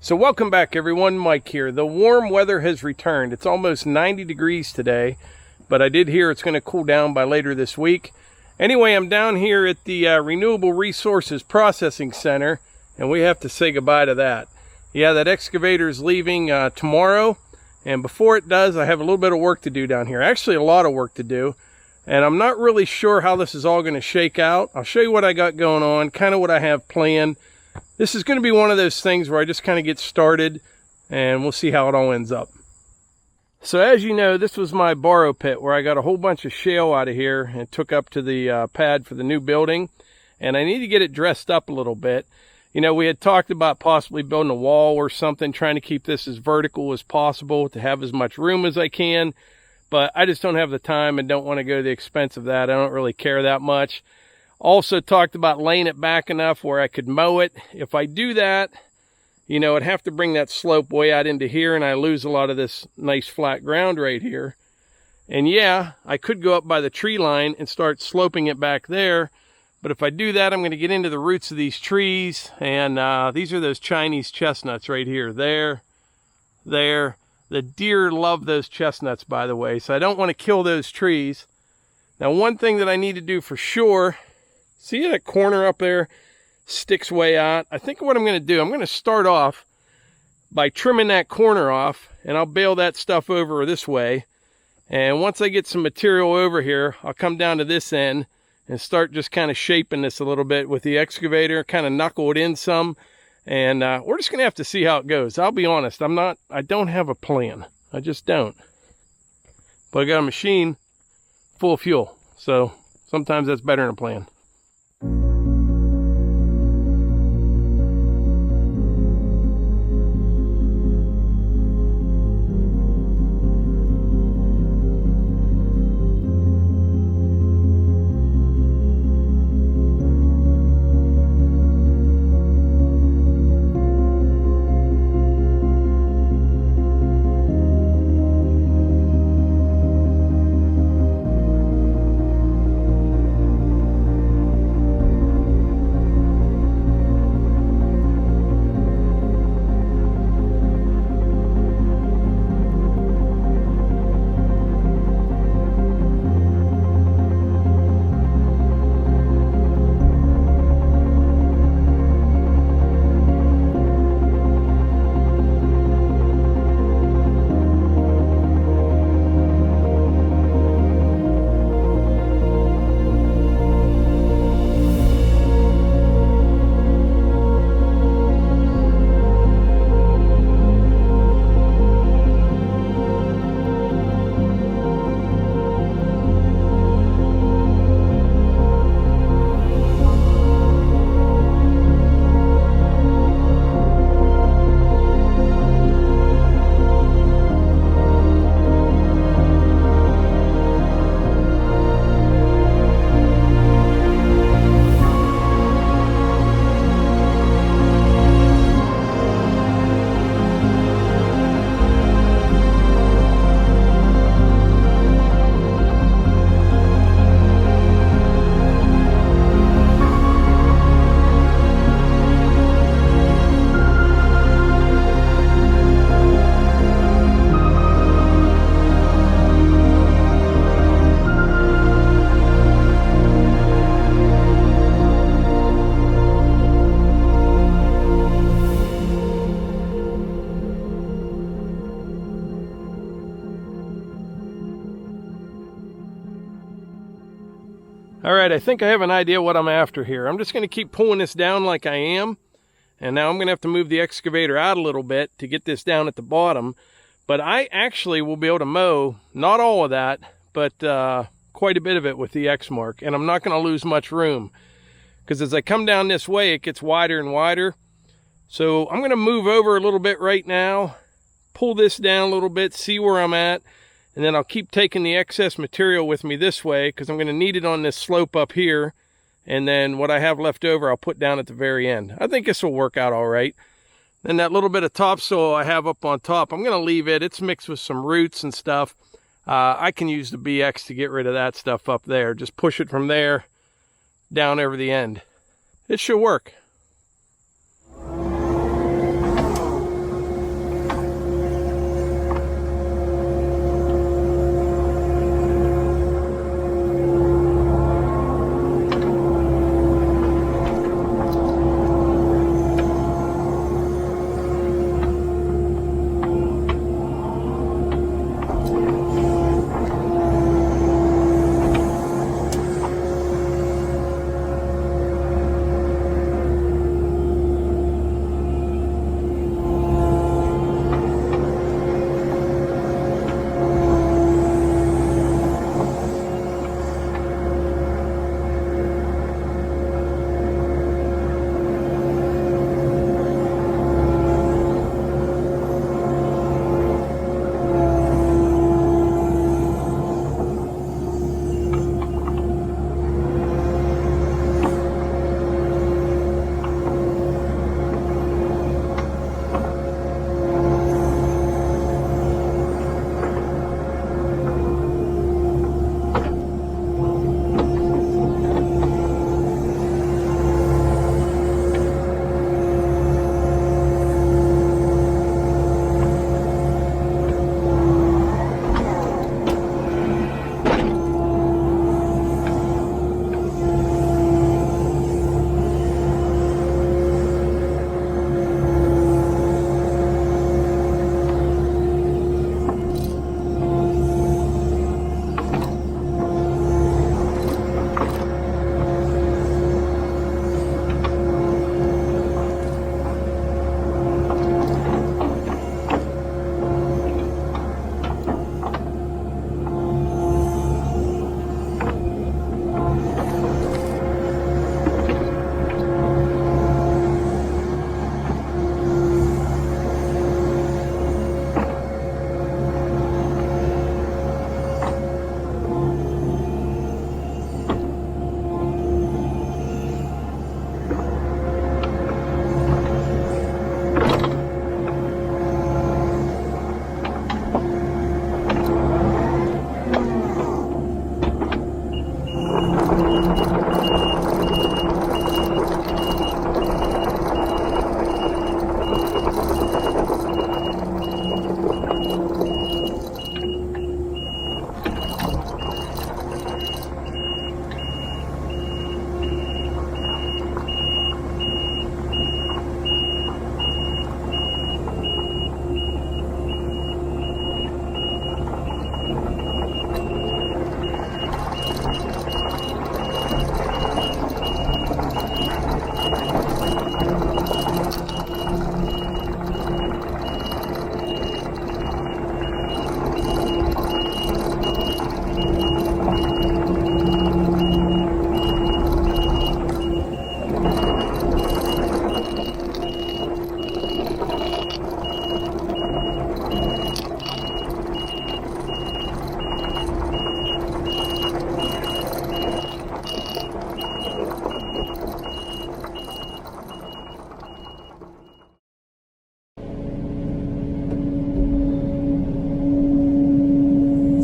So welcome back everyone, Mike here. The warm weather has returned. It's almost 90 degrees today, but I did hear it's going to cool down by later this week. Anyway, I'm down here at the Renewable Resources Processing Center, and we have to say goodbye to that. Yeah, that excavator is leaving tomorrow, and before it does, I have a little bit of work to do down here. Actually, a lot of work to do, and I'm not really sure how this is all going to shake out. I'll show you what I got going on, kind of what I have planned. This is going to be one of those things where I just kind of get started and we'll see how it all ends up. So as you know, this was my borrow pit where I got a whole bunch of shale out of here and took up to the pad for the new building. And I need to get it dressed up a little bit. You know, we had talked about possibly building a wall or something, trying to keep this as vertical as possible to have as much room as I can. But I just don't have the time and don't want to go to the expense of that. I don't really care that much. Also talked about laying it back enough where I could mow it. If I do that, you know, I'd have to bring that slope way out into here and I lose a lot of this nice flat ground right here. And yeah, I could go up by the tree line and start sloping it back there. But if I do that, I'm going to get into the roots of these trees. And these are those Chinese chestnuts right here. There. The deer love those chestnuts, by the way. So I don't want to kill those trees. Now, one thing that I need to do for sure, see that corner up there sticks way out? I think what I'm going to do, I'm going to start off by trimming that corner off, and I'll bale that stuff over this way. And once I get some material over here, I'll come down to this end and start just kind of shaping this a little bit with the excavator, kind of knuckle it in some. And we're just going to have to see how it goes. I'll be honest, I don't have a plan. I just don't. But I got a machine full of fuel. So sometimes that's better than a plan. All right, I think I have an idea what I'm after here. I'm just going to keep pulling this down like I am. And now I'm going to have to move the excavator out a little bit to get this down at the bottom. But I actually will be able to mow, not all of that, but quite a bit of it with the X-Mark. And I'm not going to lose much room, because as I come down this way, it gets wider and wider. So I'm going to move over a little bit right now, pull this down a little bit, see where I'm at. And then I'll keep taking the excess material with me this way, because I'm going to need it on this slope up here. And then what I have left over, I'll put down at the very end. I think this will work out all right. Then that little bit of topsoil I have up on top, I'm going to leave it. It's mixed with some roots and stuff. I can use the BX to get rid of that stuff up there. Just push it from there down over the end. It should work.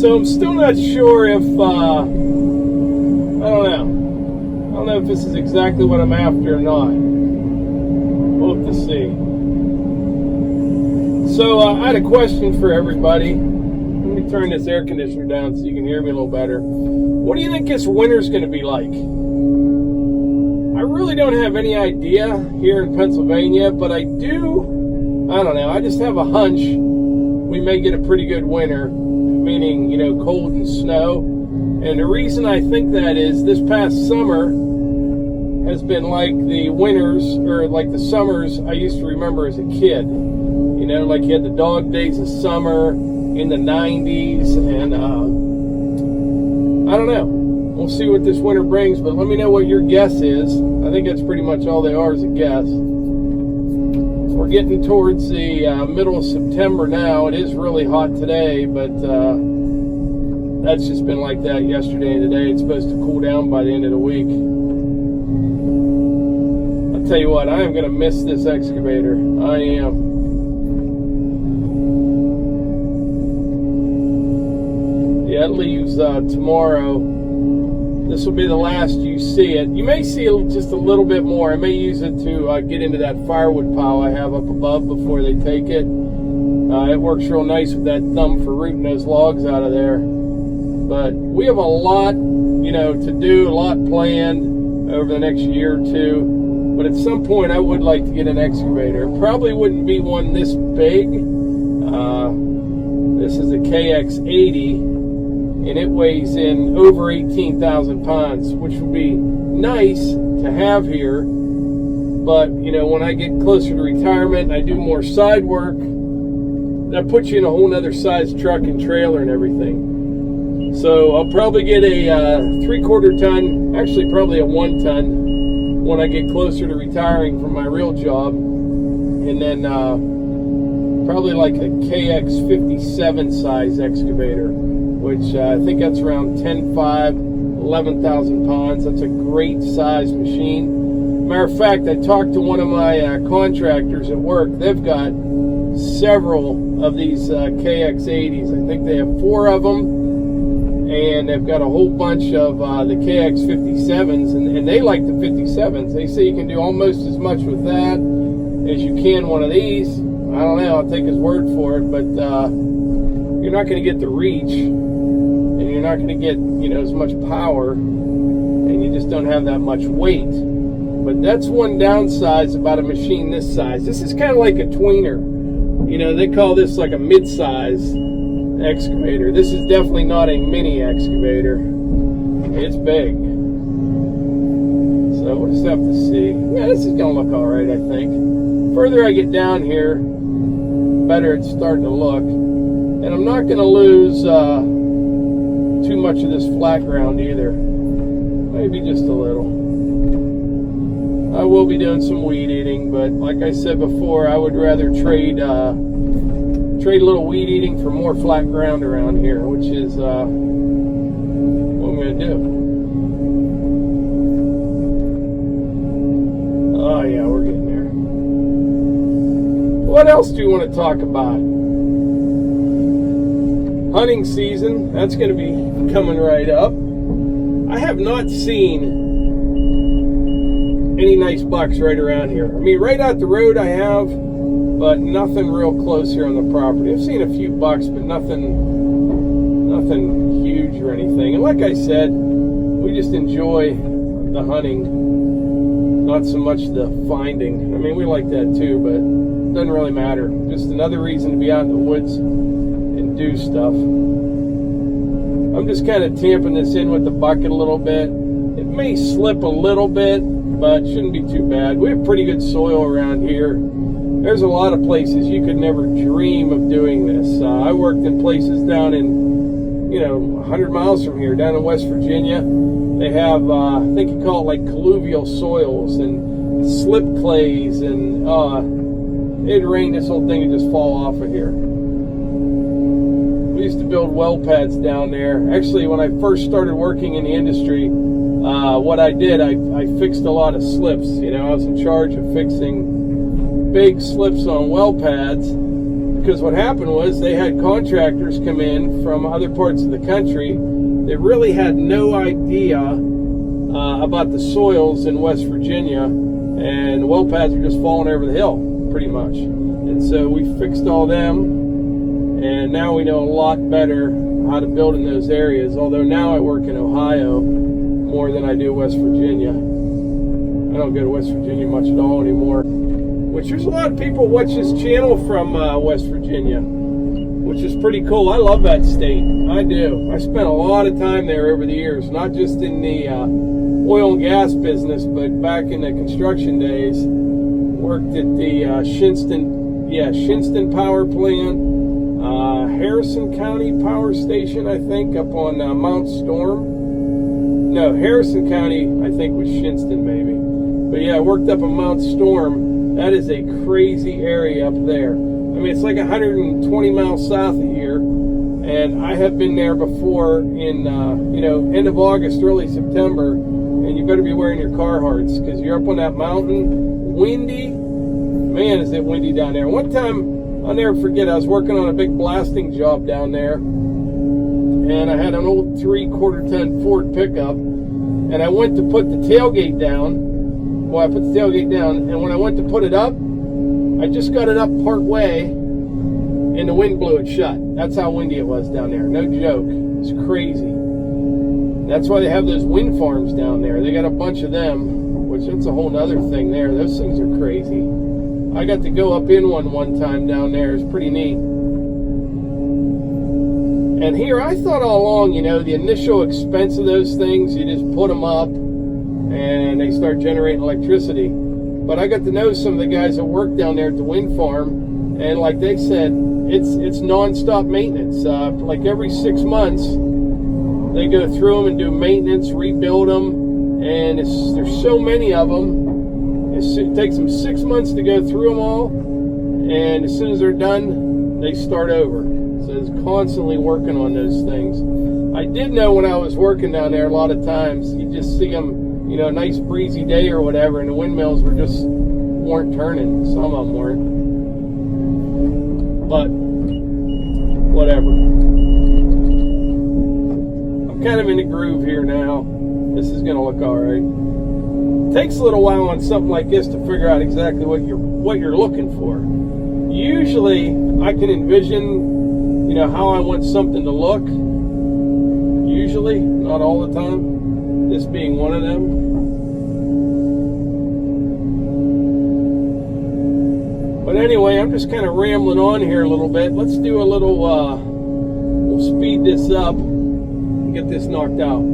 So I'm still not sure if, I don't know if this is exactly what I'm after or not. We'll have to see. So I had a question for everybody. Let me turn this air conditioner down so you can hear me a little better. What do you think this winter's going to be like? I really don't have any idea here in Pennsylvania, but I don't know, I just have a hunch we may get a pretty good winter, meaning, you know, cold and snow. And the reason I think that is this past summer has been like the winters, or like the summers I used to remember as a kid. You know, like you had the dog days of summer in the 90s, and I don't know. We'll see what this winter brings, but let me know what your guess is. I think that's pretty much all they are, is a guess. We're getting towards the middle of September now. It is really hot today, but that's just been like that yesterday and today. It's supposed to cool down by the end of the week. I'll tell you what, I am going to miss this excavator. I am. Yeah, it leaves tomorrow. This will be the last you see it. You may see it just a little bit more. I may use it to get into that firewood pile I have up above before they take it. It works real nice with that thumb for rooting those logs out of there. But we have a lot, you know, to do, a lot planned over the next year or two. But at some point, I would like to get an excavator. Probably wouldn't be one this big. This is a KX-080. And it weighs in over 18,000 pounds, which would be nice to have here. But, you know, when I get closer to retirement and I do more side work, that puts you in a whole nother size truck and trailer and everything. So I'll probably get a 3/4 ton, actually probably a 1 ton when I get closer to retiring from my real job. And then probably like a KX-57 size excavator, which I think that's around 10.5, 11,000 pounds. That's a great size machine. Matter of fact, I talked to one of my contractors at work. They've got several of these KX-80s. I think they have 4 of them, and they've got a whole bunch of the KX-57s, and they like the 57s. They say you can do almost as much with that as you can one of these. I don't know, I'll take his word for it, but you're not going to get the reach, and you're not going to get, you know, as much power, and you just don't have that much weight. But that's one downside about a machine this size. This is kind of like a tweener. You know, they call this like a mid-size excavator. This is definitely not a mini excavator. It's big. So we'll just have to see. Yeah, this is going to look all right, I think. The further I get down here, better it's starting to look. And I'm not going to lose too much of this flat ground either. Maybe just a little. I will be doing some weed eating, but like I said before, I would rather trade a little weed eating for more flat ground around here, which is what I'm going to do. Oh yeah, we're getting there. What else do you want to talk about? Hunting season, that's going to be coming right up. I have not seen any nice bucks right around here. I mean, right out the road I have, but nothing real close here on the property. I've seen a few bucks, but nothing huge or anything. And like I said, we just enjoy the hunting, not so much the finding. I mean, we like that too, but it doesn't really matter. Just another reason to be out in the woods and do stuff. I'm just kind of tamping this in with the bucket a little bit. It may slip a little bit, but shouldn't be too bad. We have pretty good soil around here. There's a lot of places you could never dream of doing this. I worked in places down in, 100 miles from here, down in West Virginia. They have, I think you call it like colluvial soils and slip clays, and it'd rain, this whole thing would just fall off of here. We used to build well pads down there. Actually, when I first started working in the industry, what I did, I fixed a lot of slips. I was in charge of fixing big slips on well pads, Because what happened was they had contractors come in from other parts of the country. They really had no idea about the soils in West Virginia, and the well pads are just falling over the hill, pretty much. And so we fixed all them, and now we know a lot better how to build in those areas. Although now I work in Ohio more than I do West Virginia. I don't go to West Virginia much at all anymore. Which there's a lot of people watch this channel from West Virginia, which is pretty cool. I love that state. I do. I spent a lot of time there over the years, not just in the oil and gas business, but back in the construction days. Worked at the Shinston Power Plant, Harrison County Power Station, I think, up on Mount Storm. No, Harrison County, I think, was Shinston, maybe. But yeah, I worked up on Mount Storm. That is a crazy area up there. I mean, it's like 120 miles south of here, and I have been there before in, end of August, early September, and you better be wearing your Carhartts because you're up on that mountain, windy. Man, is it windy down there. One time, I'll never forget, I was working on a big blasting job down there, and I had an old 3/4 ton Ford pickup, and I went to put the tailgate down. Well, I put the tailgate down, and when I went to put it up, I just got it up part way, and the wind blew it shut. That's how windy it was down there. No joke. It's crazy. That's why they have those wind farms down there. They got a bunch of them, which that's a whole nother thing there. Those things are crazy. I got to go up in one time down there. It's pretty neat. And here, I thought all along, the initial expense of those things, you just put them up, and they start generating electricity. But I got to know some of the guys that work down there at the wind farm, and like they said, it's non-stop maintenance. Like every 6 months, they go through them and do maintenance, rebuild them, and there's so many of them. It takes them 6 months to go through them all, and as soon as they're done, they start over. So it's constantly working on those things. I did know when I was working down there, a lot of times you just see them, a nice breezy day or whatever, and the windmills weren't turning. Some of them weren't. But whatever. I'm kind of in the groove here now. This is going to look all right. Takes a little while on something like this to figure out exactly what you're looking for. Usually, I can envision, how I want something to look. Usually, not all the time. This being one of them. But anyway, I'm just kind of rambling on here a little bit. Let's do a little, we'll speed this up and get this knocked out.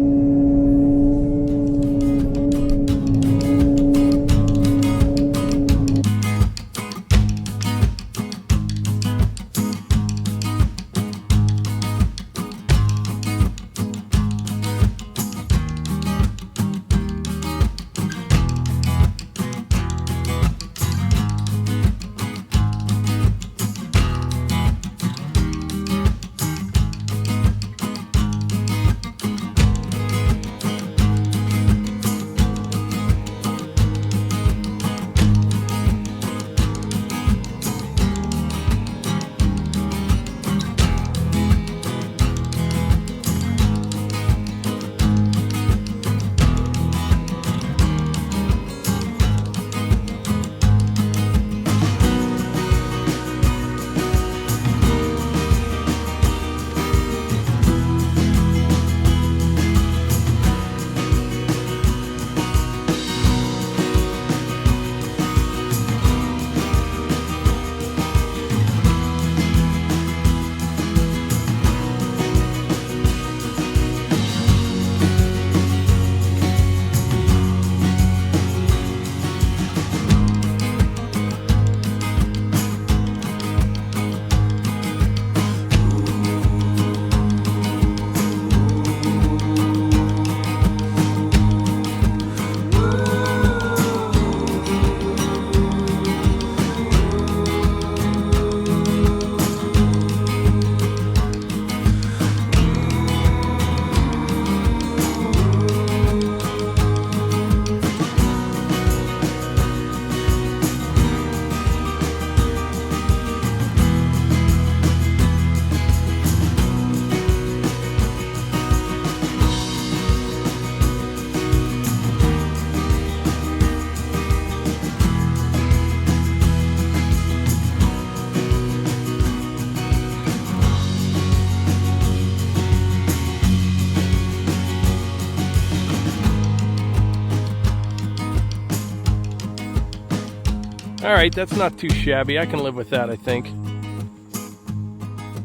Alright, that's not too shabby. I can live with that, I think.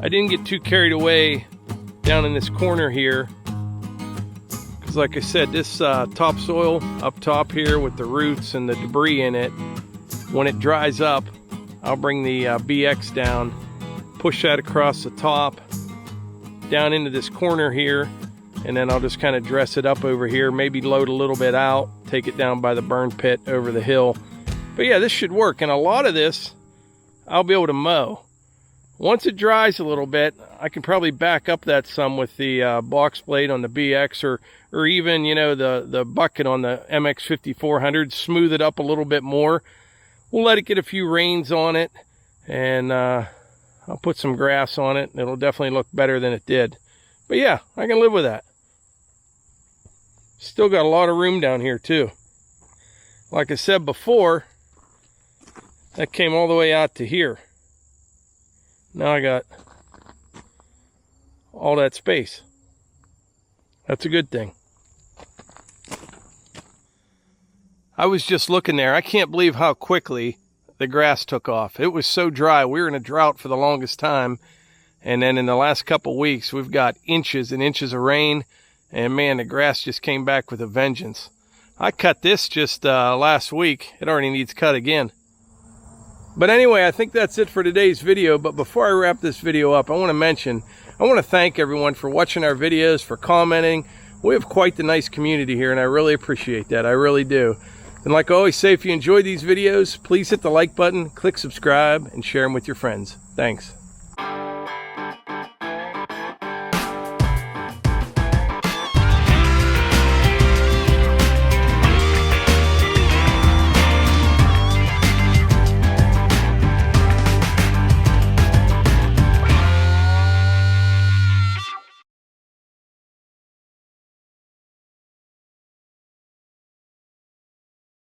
I didn't get too carried away down in this corner here, because like I said, this topsoil up top here with the roots and the debris in it, when it dries up, I'll bring the BX down, push that across the top, down into this corner here, and then I'll just kind of dress it up over here, maybe load a little bit out, take it down by the burn pit over the hill. But yeah, this should work, and a lot of this I'll be able to mow. Once it dries a little bit, I can probably back up that some with the box blade on the BX, or even, you know, the bucket on the MX 5400, smooth it up a little bit more. We'll let it get a few rains on it, and I'll put some grass on it, and it'll definitely look better than it did. But yeah, I can live with that. Still got a lot of room down here too. Like I said before, that came all the way out to here. Now I got all that space. That's a good thing. I was just looking there. I can't believe how quickly the grass took off. It was so dry. We were in a drought for the longest time. And then in the last couple weeks, we've got inches and inches of rain. And man, the grass just came back with a vengeance. I cut this just last week. It already needs cut again. But anyway, I think that's it for today's video. But before I wrap this video up, I want to thank everyone for watching our videos, for commenting. We have quite the nice community here, and I really appreciate that. I really do. And like I always say, if you enjoy these videos, please hit the like button, click subscribe, and share them with your friends. Thanks.